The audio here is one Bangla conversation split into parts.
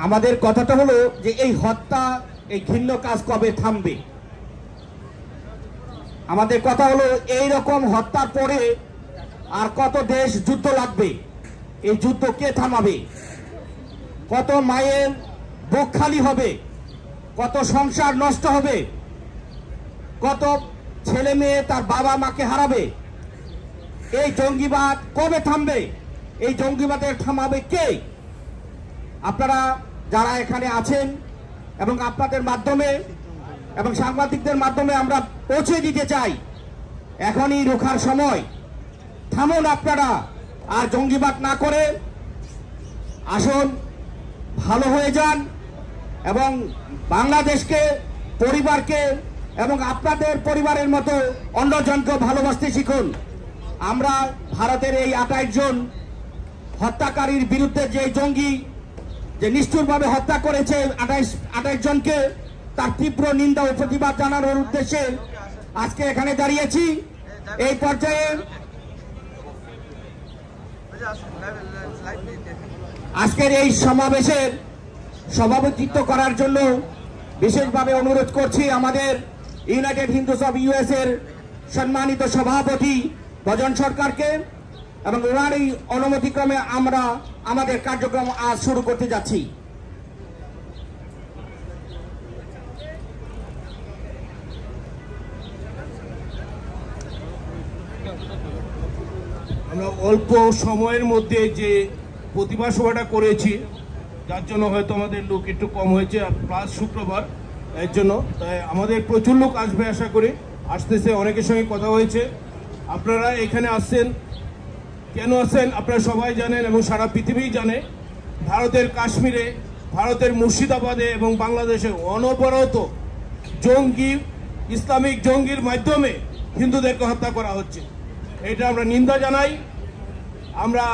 আমাদের কথাটা হলো যে এই হত্যা, এই ঘৃণ্য কাজ কবে থামবে? আমাদের কথা হলো এই রকম হত্যার পরে আর কত দেশ যুদ্ধ লাগবে? এই যুদ্ধ কে থামাবে? কত মায়ের বুক খালি হবে, কত সংসার নষ্ট হবে, কত ছেলে মেয়ে তার বাবা মাকে হারাবে? এই জঙ্গিবাদ কবে থামবে? এই জঙ্গিবাদের থামাবে কে? আপনারা যারা এখানে আছেন এবং আপনাদের মাধ্যমে এবং সাংবাদিকদের মাধ্যমে আমরা পৌঁছে দিতে চাই, এখনই রোখার সময়। থামুন আপনারা, আর জঙ্গিবাদ না করে আসুন ভালো হয়ে যান এবং বাংলাদেশকে, পরিবারকে এবং আপনাদের পরিবারের মতো অন্যজনকে ভালোবাসতে শিখুন। আমরা ভারতের এই 28 জন হত্যাকারীর বিরুদ্ধে যে জঙ্গি যে নিষ্ঠুরভাবে হত্যা করেছে 28 জনকে, তার তীব্র নিন্দা ও প্রতিবাদ জানানোর উদ্দেশ্যে আজকে এখানে দাঁড়িয়েছি। এই পর্যায়ে আজকের এই সমাবেশের সভাপতিত্ব করার জন্য বিশেষভাবে অনুরোধ করছি আমাদের ইউনাইটেড হিন্দুস অব ইউএস এর সম্মানিত সভাপতি ভজন সরকারকে, এবং ওনার এই অনুমতিক্রমে আমরা আমাদের কার্যক্রম আজ শুরু করতে যাচ্ছি। আমরা অল্প সময়ের মধ্যে যে প্রতিভা সভাটা করেছি, যার জন্য হয়তো আমাদের লোক একটু কম হয়েছে, প্লাস শুক্রবার এর জন্য, তাই আমাদের প্রচুর লোক আসবে আশা করি। আসতেছে, অনেকের সঙ্গে কথা হয়েছে। আপনারা এখানে আসছেন, কেন আসছেন আপনারা সবাই জানেন এবং সারা পৃথিবী জানে। ভারতের কাশ্মীরে, ভারতের মুর্শিদাবাদে এবং বাংলাদেশে অনবরত জঙ্গি, ইসলামিক জঙ্গির মাধ্যমে হিন্দুদেরকে হত্যা করা হচ্ছে। এটা আমরা নিন্দা জানাই, আমরা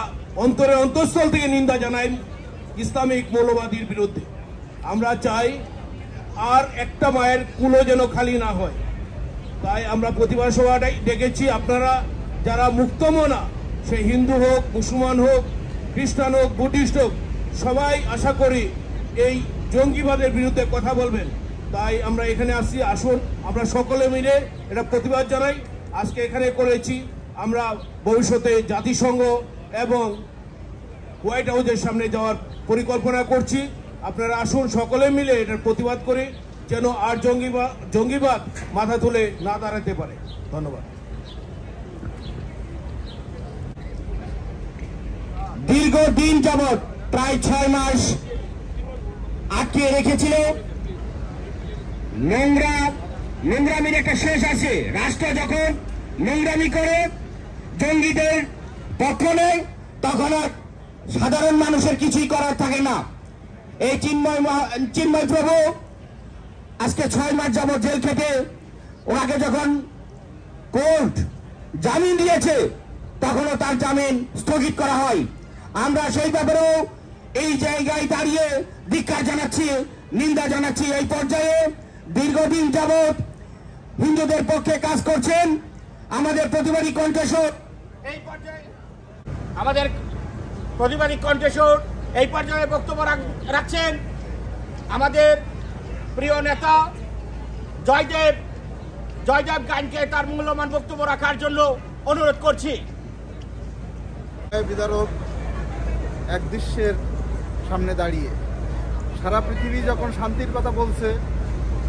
অন্তঃস্থল থেকে নিন্দা জানাই ইসলামিক মৌলবাদীর বিরুদ্ধে। আমরা চাই আর একটা মায়ের কুলো যেন খালি না হয়, তাই আমরা প্রতিবাদ সভাটাই ডেকেছি। আপনারা যারা মুক্তমনা, সে হিন্দু হোক, মুসলমান হোক, খ্রিস্টান হোক, বুদ্ধিস্ট হোক, সবাই আশা করি এই জঙ্গিবাদের বিরুদ্ধে কথা বলবেন। তাই আমরা এখানে আসছি, আসুন আমরা সকলে মিলে এটা প্রতিবাদ জানাই। আজকে এখানে করেছি, আমরা ভবিষ্যতে জাতিসংঘ এবং হোয়াইট হাউসের সামনে যাওয়ার পরিকল্পনা করছি। আপনারা আসুন সকলে মিলে এটার প্রতিবাদ করি, যেন আর জঙ্গিবাদ মাথা তুলে না দাঁড়াতে পারে। ধন্যবাদ। দীর্ঘদিন যাবৎ প্রায় 6 মাস আটকে রেখেছিল। নোংরামির একটা শেষ আছে। রাষ্ট্র যখন নোংরামি করে, জঙ্গিদের পক্ষ নেয়, তখন আর সাধারণ মানুষের কিছুই করার থাকে না। এই চিন্ময় প্রভু আজকে 6 মাস যাবৎ জেল খেটে, ওনাকে যখন কোর্ট জামিন দিয়েছে, তখনও তার জামিন স্থগিত করা হয়। আমরা সেই ব্যাপারেও এই জায়গায় দাঁড়িয়ে ধিক্কার জানাচ্ছি, নিন্দা জানাচ্ছি। এই পর্যায়ে দীর্ঘদিন যাবৎ হিন্দুদের পক্ষে কাজ করছেন আমাদের প্রতিবাদী কণ্ঠস্বর, এই পর্যায়ে বক্তব্য রাখছেন আমাদের প্রিয় নেতা জয়দেব গাইনকে তার মূল্যবান বক্তব্য রাখার জন্য অনুরোধ করছি। বিদারক এক দৃশ্যের সামনে দাঁড়িয়ে সারা পৃথিবী যখন শান্তির কথা বলছে,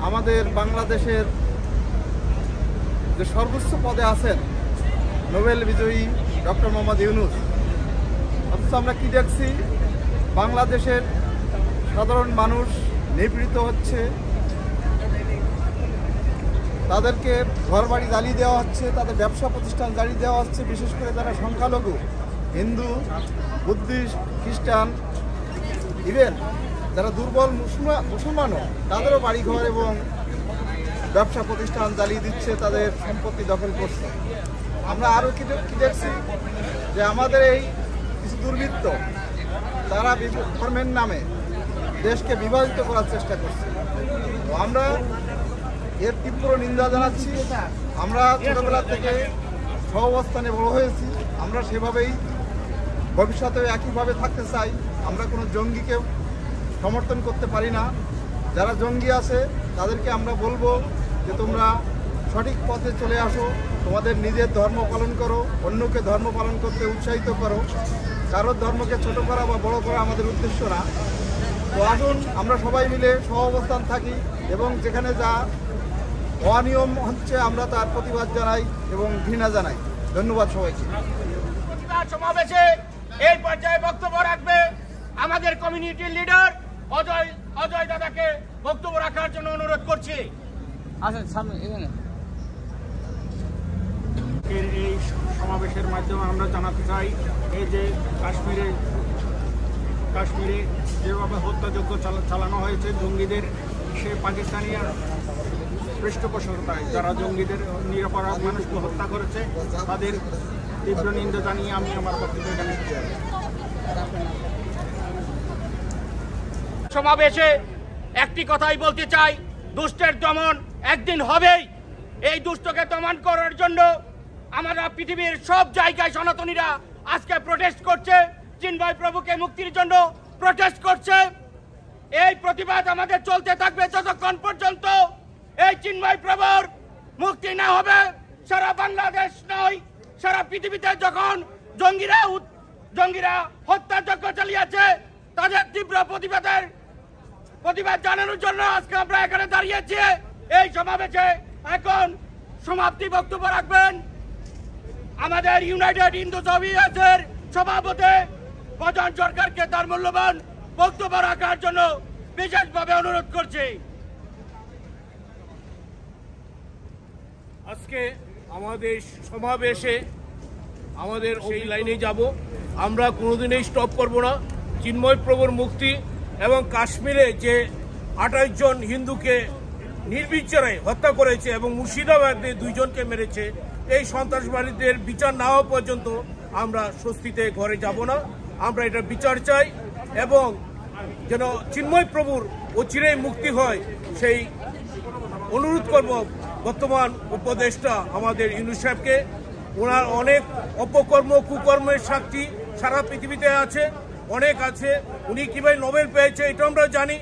আমাদের বাংলাদেশের যে সর্বোচ্চ পদে আছেন নোবেল বিজয়ী ডক্টর মোহাম্মদ ইউনূস, অথচ আমরা কি দেখছি? বাংলাদেশের সাধারণ মানুষ নিপীড়িত হচ্ছে, তাদেরকে ঘরবাড়ি জ্বালিয়ে দেওয়া হচ্ছে, তাদের ব্যবসা প্রতিষ্ঠান জ্বালিয়ে দেওয়া হচ্ছে। বিশেষ করে যারা সংখ্যালঘু, হিন্দু, বুদ্ধিস্ট, খ্রিস্টান, ইভেন যারা দুর্বল মুসলমানও, তাদেরও বাড়িঘর এবং ব্যবসা প্রতিষ্ঠান জ্বালিয়ে দিচ্ছে, তাদের সম্পত্তি দখল করছে। আমরা আরও কি দেখছি যে আমাদের এই কিছু দুর্বৃত্ত, তারা ধর্মের নামে দেশকে বিভাজিত করার চেষ্টা করছে। তো আমরা এর তীব্র নিন্দা জানাচ্ছি। আমরা ছোটবেলা থেকে সহাবস্থানে বড় হয়েছি, আমরা সেভাবেই ভবিষ্যতে একইভাবে থাকতে চাই। আমরা কোনো জঙ্গিকে সমর্থন করতে পারি না। যারা জঙ্গি আছে তাদেরকে আমরা বলবো যে তোমরা সঠিক পথে চলে আসো, তোমাদের নিজের ধর্ম পালন করো, অন্যকে ধর্ম পালন করতে উৎসাহিত করো। কারোর ধর্মকে ছোট করা বা বড় করা আমাদের উদ্দেশ্য না। তো আসুন আমরা সবাই মিলে সহাবস্থান থাকি এবং যেখানে যা অনিয়ম হচ্ছে আমরা তার প্রতিবাদ জানাই এবং ঘৃণা জানাই। ধন্যবাদ সবাইকে। সমাবেশে এই পর্যায়ে বক্তব্য রাখবে আমাদের কমিউনিটির লিডার অজয় দাদাকে বক্তব্য রাখার জন্য অনুরোধ করছি। এই সমাবেশের মাধ্যমে আমরা জানাতে চাই, এই যে কাশ্মীরে যেভাবে হত্যাযজ্ঞ চালানো হয়েছে জঙ্গিদের, সে পাকিস্তানি পৃষ্ঠপোষকতায় যারা জঙ্গিদের নিরপরাধ মানুষকে হত্যা করেছে তাদের তীব্র নিন্দা জানিয়ে আমি আমার বক্তব্য এখানে শেষ করছি। সমাবেশে একটি কথাই বলতে চাই, দুষ্টের দমন একদিন হবেই। এই দুষ্টকে দমন করার জন্য আমরা পৃথিবীর সব জায়গায় সনাতনীরা আজকে প্রটেস্ট করছে, চিন্ময় প্রভুকে মুক্তির জন্য প্রটেস্ট করছে। এই প্রতিবাদ আমাদের চলতে থাকবে যতক্ষণ পর্যন্ত এই চিন্ময় প্রভুর মুক্তি না হবে। সারা বাংলাদেশ নয়, সারা পৃথিবীতে যখন জঙ্গিরা হত্যাযজ্ঞ চালিয়েছে তাদের তীব্র প্রতিবাদ জানানোর জন্য আজকে আমরা এখানে দাঁড়িয়েছি। এই সমাবেশে এখন সমাপ্তি বক্তব্য রাখবেন আমাদের ইউনাইটেড হিন্দু সমিতির সভাপতি ভজন সরকারকে তার মূল্যবান বক্তব্য রাখার জন্য বিশেষভাবে অনুরোধ করছি। আজকে আমাদের সমাবেশে আমাদের সেই লাইনে যাব, আমরা কোনোদিনই স্টপ করব না। চিন্ময় প্রভুর মুক্তি এবং কাশ্মীরে যে 28 জন হিন্দুকে নির্বিচারে হত্যা করেছে এবং মুর্শিদাবাদে 2 জনকে মেরেছে, এই সন্ত্রাসবাদীদের বিচার না হওয়া পর্যন্ত আমরা স্বস্তিতে ঘরে যাব না। আমরা এটা বিচার চাই এবং যেন চিন্ময় প্রভুর অচিরেই মুক্তি হয় সেই অনুরোধ করব বর্তমান উপদেষ্টা আমাদের ইউনূস সাহেবকে। ওনার অনেক অপকর্ম কুকর্মের সাক্ষী সারা পৃথিবীতে আছে, অনেক আছে। উনি কিভাবে নোবেল পেয়েছে এটা আমরা জানি,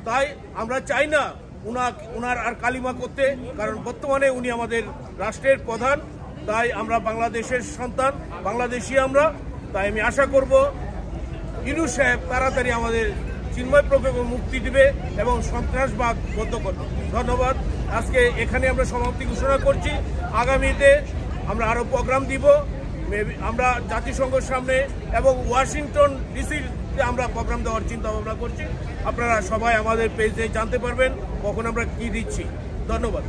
তাই আমরা চাই না উনার আর কালিমা করতে, কারণ বর্তমানে উনি আমাদের রাষ্ট্রের প্রধান। তাই আমরা বাংলাদেশের সন্তান, বাংলাদেশি আমরা। তাই আমি আশা করব ইউনূস সাহেব তাড়াতাড়ি আমাদের চিন্ময় প্রভুকে মুক্তি দিবে এবং সন্ত্রাসবাদ বন্ধ করবে। ধন্যবাদ। আজকে এখানে আমরা সমাপ্তি ঘোষণা করছি। আগামীতে আমরা আরও প্রোগ্রাম দিব, আমরা জাতিসংঘের সামনে এবং ওয়াশিংটন ডিসিতে আমরা প্রোগ্রাম দেওয়ার চিন্তা ভাবনা করছি। আপনারা সবাই আমাদের পেজে জানতে পারবেন কখন আমরা কি দিচ্ছি। ধন্যবাদ।